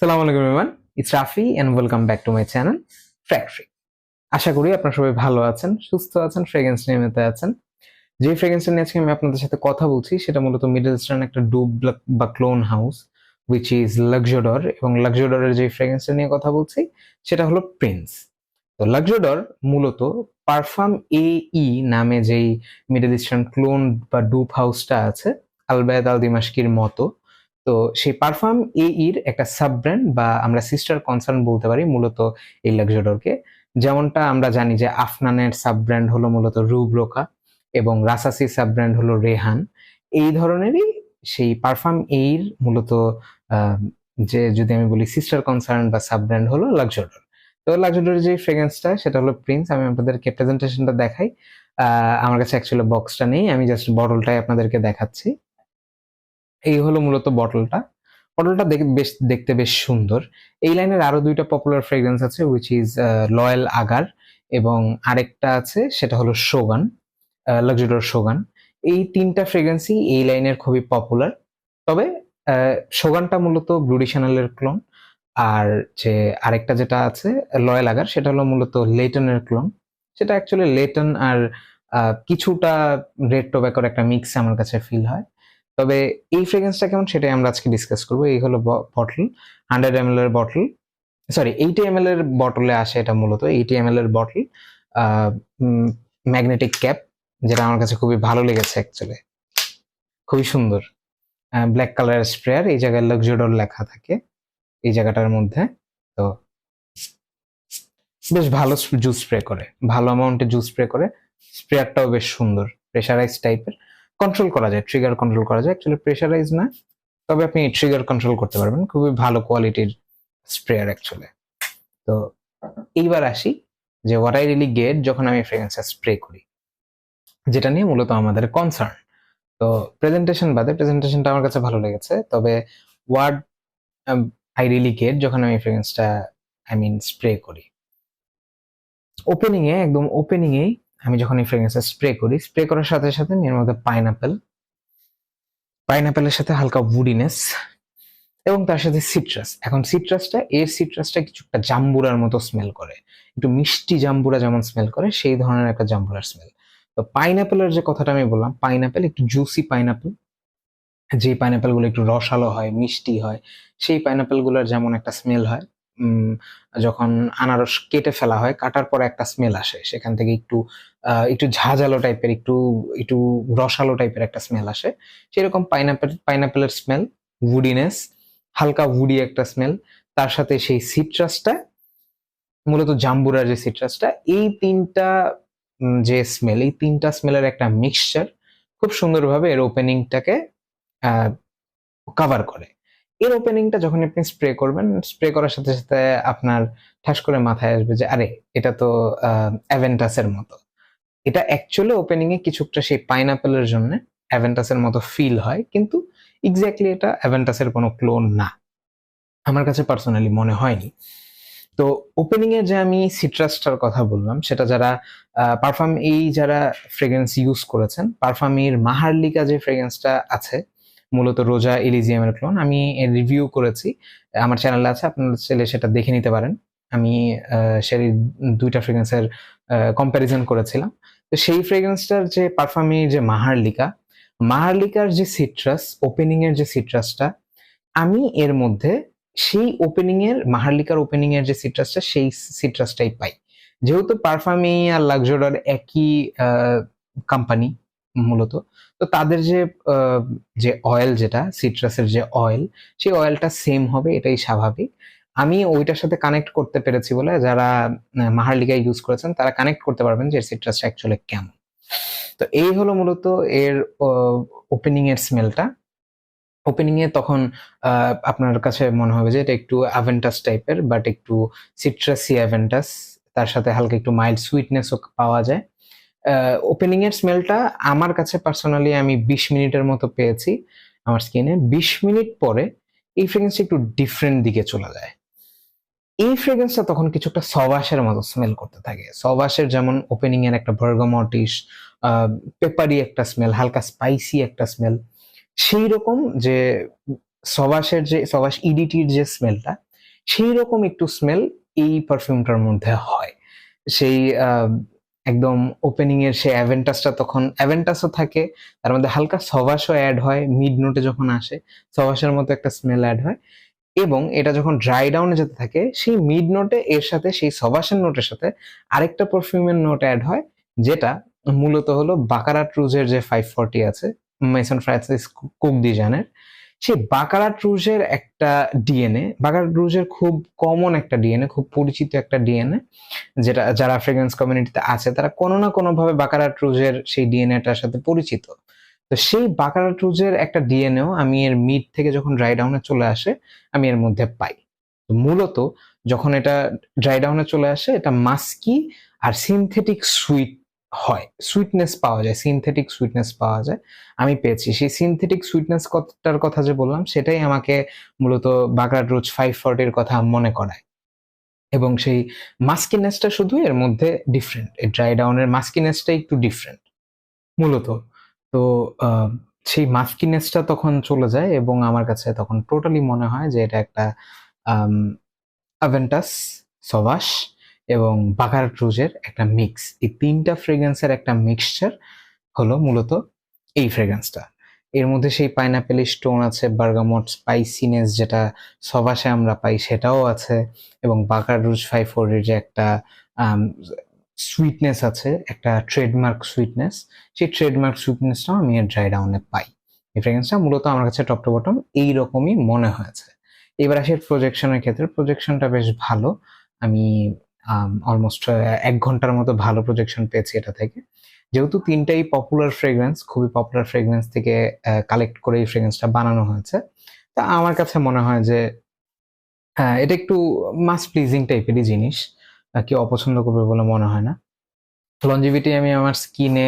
সালামু আলাইকুম everyone, it's Rafi and welcome back to my channel ফ্র্যাক্টরি। আশা করি আপনারা সবাই ভালো আছেন, সুস্থ আছেন, ফ্রেগ্রেন্স নিয়ে আছেন। যে ফ্রেগ্রেন্সটা নিয়ে আজকে আমি আপনাদের সাথে কথা বলছি সেটা মূলত মিডল ইস্টার্ন একটা ডুব বা ক্লোন হাউস উইচ ইজ লাক্সোডর, এবং লাক্সোডরের যে ফ্রেগ্রেন্সটা নিয়ে কথা বলছি সেটা হলো প্রিন্স। তো লাক্সোডর মূলত পারফাম এ ই নামে যেই মিডল ইস্টার্ন ক্লোন বা ডুব হাউসটা আছে আলবায়াত আল দিমাশকির মতো, তো সেই পারফাম এ ইর একটা সাব ব্র্যান্ড বা আমরা সিস্টার কনসার্ন বলতে পারি মূলত এই লাক্সোডরকে। যেমনটা আমরা জানি যে আফনানের সাব ব্র্যান্ড হলো মূলত রুব্রোকা এবং রাসাসি সাব ব্র্যান্ড হলো রেহান। এই ধরনেরই সেই পারফাম এর মূলত যে যদি আমি বলি সিস্টার কনসার্ন বা সাব ব্র্যান্ড হলো লাক্সোডর। তো লাক্সোডরের যে ফ্রেগ্রেন্সটা সেটা হলো প্রিন্স। আমি আপনাদেরকে প্রেজেন্টেশনটা দেখাই। আমার কাছে অ্যাকচুয়ালি বক্সটা নেই, আমি জাস্ট বটলটাই আপনাদেরকে দেখাচ্ছি। এই হলো মূলত বটলটা। বটলটা দেখতে বেশ সুন্দর। এই লাইনের আরো দুইটা পপুলার ফ্রেগ্রেন্স আছে উইচ ইজ লয়াল আগার, এবং আরেকটা আছে সেটা হলো শোগান, লাক্সোডর শোগান। এই তিনটা ফ্রেগ্রেন্সই এই লাইনের খুবই পপুলার। তবে শোগানটা মূলত ব্লুডি শ্যানেলের ক্লোন, আর যে আরেকটা যেটা আছে লয়াল আগার সেটা হলো মূলত লেটনের ক্লোন। সেটা অ্যাকচুয়ালি লেটন আর কিছুটা রেড টোব্যাকোর একটা মিক্স আমার কাছে ফিল হয়। তবে এই ফ্রেগ্রেন্সটা কেমন সেটাই আমরা আজকে ডিসকাস করবো। এই হলো বটল, 100 ml এর বটল, সরি 80 ml এর বটলে আসে এটা মূলত। 80 ml এর বটল, ম্যাগনেটিক ক্যাপ, যেটা আমার কাছে খুবই ভালো লেগেছে অ্যাকচুয়ালি, খুবই সুন্দর। ব্ল্যাক কালারের স্প্রেয়ার, এই জায়গায় লাক্সোডর লেখা থাকে এই জায়গাটার মধ্যে। তো বেশ ভালো জুস স্প্রে করে, ভালো অ্যামাউন্টে জুস স্প্রে করে। স্প্রেয়ারটাও বেশ সুন্দর, প্রেশারাইজ টাইপের, কন্ট্রোল করা যায়, ট্রিগার কন্ট্রোল করা যায়। অ্যাকচুয়ালি প্রেশারাইজ না, তবে আপনি ট্রিগার কন্ট্রোল করতে পারবেন। খুবই ভালো কোয়ালিটির স্প্রেয়ার অ্যাকচুয়ালি। তো এইবার আসি যে হোয়াট আই রিয়েলি গেট যখন আমি ফ্রেগ্রেন্সটা স্প্রে করি, যেটা নিয়ে মূলত আমাদের কনসার্ন। তো প্রেজেন্টেশন বাদে, প্রেজেন্টেশনটা আমার কাছে ভালো লেগেছে, তবে হোয়াট আই রিয়েলি গেট যখন আমি ফ্রেগ্রেন্সটা স্প্রে করি, একদম ওপেনিংয়েই আমি যখন এই ফ্রেগ্রেন্সটা স্প্রে করি, স্প্রে করার সাথে সাথে এর মধ্যে পাইনাপেলের সাথে হালকা উডিনেস, এবং তার সাথে সিট্রাস। এখন সিট্রাসটা কিছুটা জাম্বুরার মতো স্মেল করে, একটু মিষ্টি জাম্বুরা যেমন স্মেল করে সেই ধরনের একটা জাম্বুরার স্মেল। তো পাইনাপেলের যে কথাটা আমি বললাম, পাইনাপেল একটু জুসি পাইনাপেল, যে পাইনাপেল গুলো একটু রসালো হয়, মিষ্টি হয়, সেই পাইনাপেল গুলোর যেমন একটা স্মেল হয়। যখন আনারস কেটে ফেলা হয়, কাটার পরে একটা স্মেল আসে, সেখান থেকে একটু ঝাঁঝালো টাইপের, একটু একটু রসালো টাইপের একটা স্মেল আসে। সেরকম পাইনাপেলের স্মেল, উডিনেস, হালকা উডি একটা স্মেল, তার সাথে সেই সিট্রাসটা, মূলত জাম্বুরার যে সিট্রাসটা, এই তিনটা যে স্মেল, এই তিনটা স্মেলের একটা মিক্সচার খুব সুন্দরভাবে এর ওপেনিংটাকে কভার করে। এর ওপেনিংটা যখন আপনি স্প্রে করবেন, স্প্রে করার সাথে সাথে আপনার ঠাস করে মাথায় আসবে যে আরে এটা তো অ্যাভেন্টাসের মতো। এটা অ্যাকচুয়ালি ওপেনিং এ কিছুটা সেই পাইনাপেলের জন্য অ্যাভেন্টাসের মতো ফিল হয়, কিন্তু এক্স্যাক্টলি এটা অ্যাভেন্টাসের কোনো ক্লোন না, আমার কাছে পার্সোনালি মনে হয়নি। তো ওপেনিং এ যে আমি সিট্রাসটার কথা বললাম, সেটা যারা যারা ফ্রেগ্রেন্স ইউজ করেছেন, পারফামের মাহারলিকা যে ফ্রেগ্রেন্সটা আছে মূলত রোজা এলিজিয়ামের ক্লোন, আমি এর রিভিউ করেছি, আমার চ্যানেলে আছে, আপনারা চাইলে সেটা দেখে নিতে পারেন। আমি সেই দুইটা ফ্রেগ্রেন্সের কম্প্যারিজন করেছিলাম। তো সেই ফ্রেগ্রেন্সটার যে পারফামের যে মাহারলিকার যে সিট্রাস, ওপেনিং এর যে সিট্রাসটা, আমি এর মধ্যে সেই মাহারলিকার ওপেনিং এর যে সিট্রাসটা, সেই সিট্রাসটাই পাই। যেহেতু পারফামি আর লাক্সোডর একই কোম্পানি মূলত, তো তাদের যে অয়েল, যেটা সিট্রাসের যে অয়েল, সেই অয়েলটা সেম হবে, এটাই স্বাভাবিক। আমি ওইটার সাথে কানেক্ট করতে পেরেছি বলে যারা মাহারলিকা ইউজ করেছেন তারা কানেক্ট করতে পারবেন যে সিট্রাসটা অ্যাকচুয়ালি কেমন। তো এই হলো মূলত এর ওপেনিং এর স্মেলটা। ওপেনিং এ তখন আপনার কাছে মনে হবে যে এটা একটু অ্যাভেন্টাস টাইপের, বাট একটু সিট্রাসি অ্যাভেন্টাস, তার সাথে হালকা একটু মাইল্ড সুইটনেসও পাওয়া যায়। ওপেনিং এর স্মেলটা আমার কাছে পার্সোনালি আমি 20 মিনিটের মতো পেয়েছি আমার স্কিনে। 20 মিনিট পরে এই ফ্রেগ্রেন্সটা একটু ডিফারেন্ট দিকে চলে যায়। এই ফ্রেগ্রেন্সটা তখন কিছুটা সবাসের মতো স্মেল করতে থাকে। সবাসের যেমন ওপেনিং এর একটা বার্গামটিস, পেপারি একটা স্মেল, হালকা স্পাইসি একটা স্মেল, সেই রকম যে সবাস ইডিটির যে স্মেলটা, সেই রকম একটু স্মেল এই পারফিউমটার মধ্যে হয়। সেই একদম ওপেনিং এর সেই অ্যাভেন্টাসটা, তখন অ্যাভেন্টাসও থাকে, তার মধ্যে হালকা সবাসও অ্যাড হয়, মিড নোটে যখন আসে সবাসের মতো একটা স্মেল অ্যাড হয়, এবং এটা যখন ড্রাই ডাউনে যেতে থাকে সেই মিড নোটে এর সাথে সেই সবাসের নোটের সাথে আরেকটা পারফিউমের নোট অ্যাড হয়, যেটা মূলত হলো বাকারাট রুজের যে 540 আছে, মেসন ফ্রান্সিস কুক ডিজাইনের, সেই বাকারাট রুজের একটা ডিএনএ, বাকারাট রুজের খুব কমন একটা ডিএনএ, খুব পরিচিত একটা ডিএনএ, যেটা যারা ফ্রেগ্রেন্স কমিউনিটিতে আছে তারা কোনো না কোনো ভাবে বাকারাট রুজের সেই ডিএনএটার সাথে পরিচিত। তো সেই বাকারাট রুজের একটা ডিএনএও আমি এর মিড থেকে যখন ড্রাই ডাউনে চলে আসে আমি এর মধ্যে পাই। তো মূলত যখন এটা ড্রাই ডাউনে চলে আসে এটা মাস্কি আর সিনথেটিক সুইট হয়, সুইটনেস পাওয়া যায়, সিনথেটিক সুইটনেস পাওয়া যায়। আমি পেয়েছি সেই সিনথেটিক সুইটনেস কথাটার কথা যে বললাম সেটাই আমাকে মূলত বাকারাট রুজ 540 কথা মনে করায়। এবং সেই মাস্কিনেসটা শুধু এর মধ্যে ডিফারেন্ট, এই ড্রাই ডাউনের মাস্কিনেসটা একটু ডিফারেন্ট মূলত। তো সেই মাস্কিনেসটা তখন চলে যায় এবং আমার কাছে তখন টোটালি মনে হয় যে এটা একটা অ্যাভেন্টাস, সভাস এবং বাকারাট রুজের একটা মিক্স, এই তিনটা ফ্রেগ্রেন্সের একটা মিক্সচার হলো মূলত এই ফ্রেগ্রেন্সটা। এর মধ্যে সেই পাইনাপেল স্টোন আছে, বার্গামট স্পাইসিনেস যেটা সভাসে আমরা পাই সেটাও আছে, এবং বাকারাট রুজ 540 যে একটা সুইটনেস আছে, একটা ট্রেডমার্ক সুইটনেস, সেই ট্রেডমার্ক সুইটনেসটাও আমি এর ড্রাই ডাউনে পাই। এই ফ্রেগ্রেন্সটা মূলত আমার কাছে টপ টু বটম এইরকমই মনে হয়েছে। এবার আসি প্রজেকশনের ক্ষেত্রে, প্রজেকশনটা বেশ ভালো। আমি অলমোস্ট 1 ঘন্টার মতো ভালো প্রজেকশন পেয়েছি এটা থেকে। যেহেতু তিনটাই পপুলার ফ্রেগ্রেন্স, খুবই পপুলার ফ্রেগ্রেন্স থেকে কালেক্ট করে এই ফ্রেগ্রেন্সটা বানানো হয়েছে, তা আমার কাছে মনে হয় যে এটা একটু মাস প্লিজিং টাইপেরই জিনিস, কেউ অপছন্দ করবে বলে মনে হয় না। লঞ্জিভিটি আমি আমার স্কিনে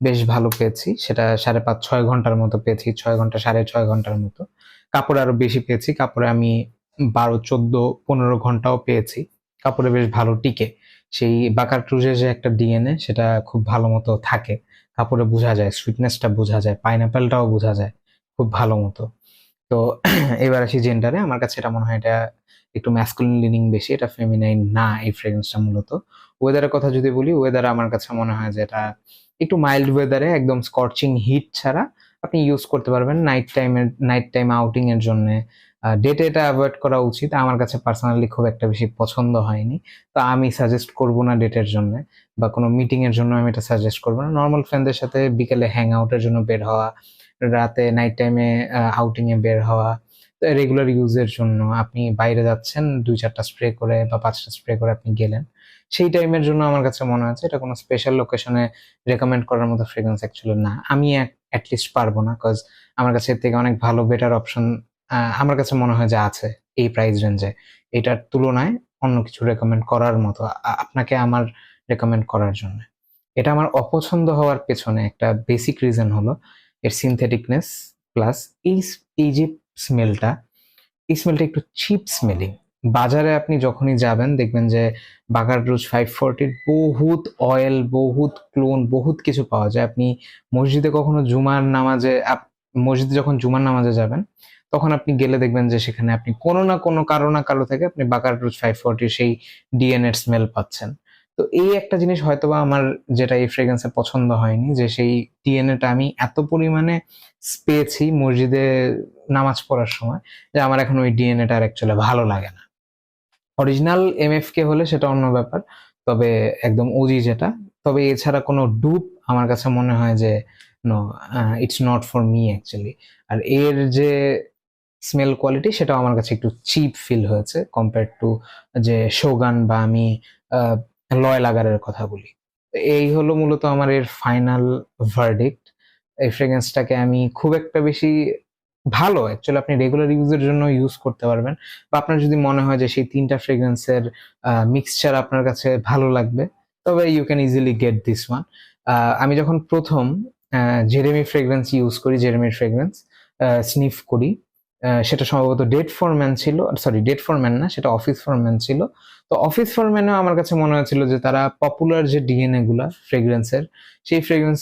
বেশ ভালো পেয়েছি, সেটা 5.5-6 ঘন্টার মতো পেয়েছি, 6 ঘন্টা 6.5 ঘন্টার মতো। কাপড়ে আরো বেশি পেয়েছি, কাপড়ে আমি 12, 14, 15 ঘন্টাও পেয়েছি, কাপড়ে বেশ ভালো টিকে। সেই বাকারাট রুজের যে একটা ডিএনএ সেটা খুব ভালো মতো থাকে, কাপড়ে বোঝা যায়, সুইটনেসটা বোঝা যায়, পাইনাপেলটাও বোঝা যায় খুব ভালো মতো। তো এবার আসি জেন্ডারে, আমার কাছে এটা মনে হয় এটা একটু ম্যাসকুলিন লিনিং বেশি, এটা ফেমিনাইন না এই ফ্রেগ্রেন্সটা মূলত। ওয়েদারের কথা যদি বলি, ওয়েদারে আমার কাছে মনে হয় যে এটা একটু মাইল্ড ওয়েদারে, একদম স্কর্চিং হিট ছাড়া আপনি ইউজ করতে পারবেন নাইট টাইম আউটিং এর জন্য। ডেটে এটা অ্যাভয়েড করা উচিত, আমার কাছে পার্সোনালি খুব একটা বেশি পছন্দ হয়নি, তো আমি সাজেস্ট করব না ডেটের জন্য, বা কোনো মিটিং এর জন্য আমি এটা সাজেস্ট করবো না। নর্মাল ফ্রেন্ডদের সাথে বিকেলে হ্যাং আউটের জন্য বের হওয়া, রাতে নাইট টাইমে আউটিং এ বের হওয়া, রেগুলার ইউজের জন্য আপনি বাইরে যাচ্ছেন 2-4টা স্প্রে করে বা 5টা স্প্রে করে আপনি গেলেন, সেই টাইমের জন্য আমার কাছে মনে হচ্ছে এটা কোনো স্পেশাল লোকেশনে রেকমেন্ড করার মতো ফ্রেগ্রেন্স অ্যাকচুয়ালি না। আমি অ্যাটলিস্ট পারবো না, কজ আমার কাছে এর থেকে অনেক ভালো বেটার অপশন আমার কাছে মনে হয় যে আছে এই প্রাইস রেঞ্জে, এটার তুলনায় অন্য কিছু রেকমেন্ড করার মতো আপনাকে আমার রেকমেন্ড করার জন্য। এটা আমার অপছন্দ হওয়ার পেছনে একটা বেসিক রিজন হলো এর সিনথেটিকনেস, প্লাস এই এই যে স্মেলটা, এই স্মেলটা একটু চিপ স্মেলিং। বাজারে আপনি যখনই যাবেন দেখবেন যে বাকারাট রুজ 540 বহুত অয়েল, বহুত ক্লোন, বহুত কিছু পাওয়া যায়। আপনি মসজিদে কখনো জুমার নামাজে মসজিদে যখন জুমার নামাজে যাবেন তখন আপনি গেলে দেখবেন যে সেখানে আপনি কোনো না কোনো কারো থেকে আপনি বাকারাট রুজ 540 সেই ডিএনএর স্মেল পাচ্ছেন। তো এই একটা জিনিস হয়তোবা আমার যেটা এই ফ্রেগ্রেন্সে পছন্দ হয়নি, যে সেই ডিএনএটা আমি এত পরিমাণে পেয়েছি মসজিদে নামাজ পড়ার সময় যে আমার এখন ওই ডিএনএটা আর অ্যাকচুয়ালি ভালো লাগে না। অরিজিনাল এমএফকে হলে সেটা অন্য ব্যাপার, তবে একদম ওজি যেটা, তবে এছাড়া কোনো ডুপ আমার কাছে মনে হয় যে no, it's not for me actually. আর এর যে স্মেল কোয়ালিটি সেটাও আমার কাছে একটু চিপ ফিল হয়েছে কম্পেয়ার টু যে শোগান বা আমি লয় লাগারের কথা বলি। এই হলো মূলত আমার এর ফাইনাল ভার্ডিক্ট। এই ফ্রেগ্রেন্সটাকে আমি খুব একটা বেশি ভালো, অ্যাকচুয়ালি আপনি রেগুলার ইউজের জন্য ইউজ করতে পারবেন, বা আপনার যদি মনে হয় যে সেই তিনটা ফ্রেগ্রেন্সের মিক্সচার আপনার কাছে ভালো লাগবে, তবে you can easily get this one. আমি যখন প্রথম জেরেমি ফ্রেগ্রেন্স ইউজ করি, জেরেমির ফ্রেগ্রেন্স স্নিফ করি, সেটা সম্ভবত ডেট ফর ম্যান ছিল, সরি ডেট ফর ম্যান না, সেটা অফিস ফর ম্যান ছিল। তো অফিস ফর ম্যানেও আমার কাছে মনে হয়েছিল যে তারা পপুলার যে ডিএনএ গুলা ফ্রেগ্রেন্সের, সেই ফ্রেগ্রেন্স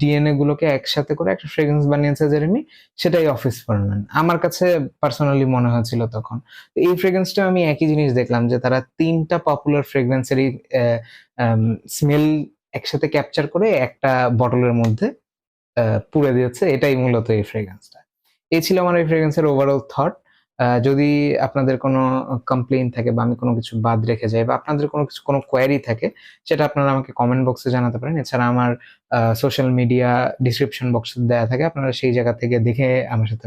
ডিএনএ গুলোকে একসাথে করে একটা ফ্রেগ্রেন্স বানিয়েছে জেরেমি, সেটাই অফিস ফর ম্যান আমার কাছে পার্সোনালি মনে হয়েছিল তখন। তো এই ফ্রেগ্রেন্সটা আমি একই জিনিস দেখলাম যে তারা 3টা পপুলার ফ্রেগ্রেন্সেরই স্মেল একসাথে ক্যাপচার করে একটা বটলের মধ্যে পুড়ে দিয়েছে। এটাই মূলত এই ফ্রেগ্রেন্সটা। এই ছিল আমার এই ফ্রেগ্রেন্সের ওভারঅল থট। যদি আপনাদের কোনো কমপ্লেইন থাকে বা আমি কোনো কিছু বাদ রেখে যাই বা আপনাদের কোনো কোয়েরি থাকে, সেটা আপনারা আমাকে কমেন্ট বক্সে জানাতে পারেন। এছাড়া আমার সোশ্যাল মিডিয়া ডিসক্রিপশন বক্সে দেয়া থাকে। আপনারা সেই জায়গা থেকে দেখে আমার সাথে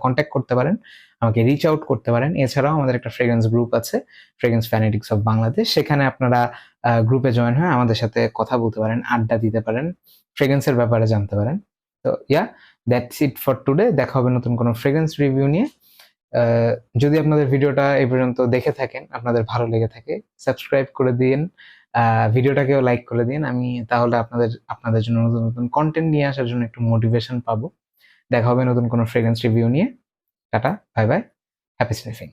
কনট্যাক্ট করতে পারেন, আমাকে রিচ আউট করতে পারেন। এছাড়াও আমাদের একটা ফ্রেগ্রেন্স গ্রুপ আছে, ফ্রেগ্রেন্স ফ্যানেটিক্স অফ বাংলাদেশ। সেখানে আপনারা গ্রুপে জয়েন হয়ে আমাদের সাথে কথা বলতে পারেন, আড্ডা দিতে পারেন, ফ্রেগ্রেন্সের ব্যাপারে জানতে পারেন। তো দ্যাটস ইট ফর টুডে। দেখা হবে নতুন কোনো ফ্রেগ্রেন্স রিভিউ নিয়ে। যদি আপনাদের ভিডিওটা এই পর্যন্ত দেখে থাকেন, আপনাদের ভালো লেগে থাকে, সাবস্ক্রাইব করে দিন, ভিডিওটাকেও লাইক করে দিন। আমি তাহলে আপনাদের জন্য নতুন নতুন কন্টেন্ট নিয়ে আসার জন্য একটু মোটিভেশন পাবো। দেখা হবে নতুন কোনো ফ্রেগ্রেন্স রিভিউ নিয়ে। Tata, bye bye, happy sniffing.